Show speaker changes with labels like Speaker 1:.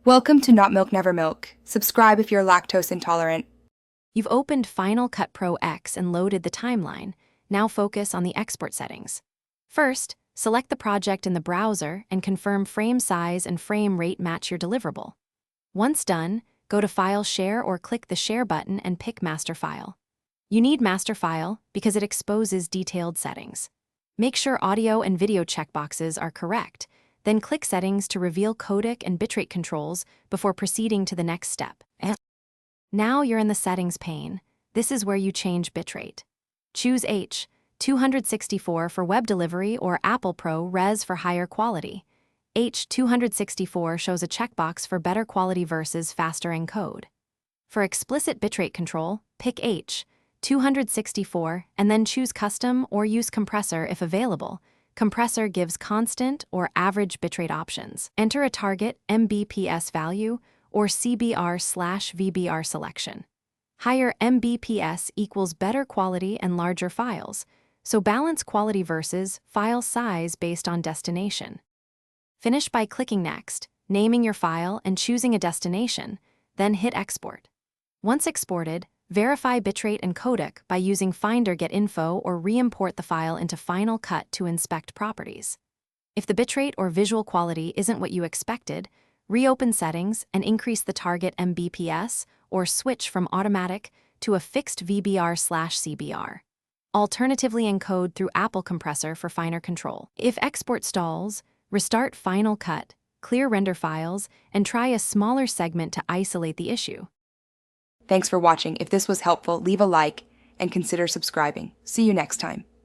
Speaker 1: Welcome to Not Milk Never Milk. Subscribe if you're lactose intolerant.
Speaker 2: You've opened Final Cut Pro X and loaded the timeline. Now focus on the export settings. First, select the project in the browser and confirm frame size and frame rate match your deliverable. Once done, go to File Share or click the Share button and pick Master File. You need Master File because it exposes detailed settings. Make sure audio and video checkboxes are correct. Then click Settings to reveal codec and bitrate controls before proceeding to the next step. Now you're in the Settings pane. This is where you change bitrate. Choose H264 for web delivery or Apple ProRes for higher quality. H264 shows a checkbox for better quality versus faster encode. For explicit bitrate control, pick H264 and then choose Custom or use Compressor if available. Compressor gives constant or average bitrate options. Enter a target Mbps value or CBR/VBR selection. Higher Mbps equals better quality and larger files, so balance quality versus file size based on destination. Finish by clicking Next, naming your file and choosing a destination, then hit Export. Once exported, verify bitrate and codec by using Finder Get Info or re-import the file into Final Cut to inspect properties. If the bitrate or visual quality isn't what you expected, reopen settings and increase the target Mbps or switch from automatic to a fixed VBR/CBR. Alternatively, encode through Apple Compressor for finer control. If export stalls, restart Final Cut, clear render files, and try a smaller segment to isolate the issue.
Speaker 1: Thanks for watching. If this was helpful, leave a like and consider subscribing. See you next time.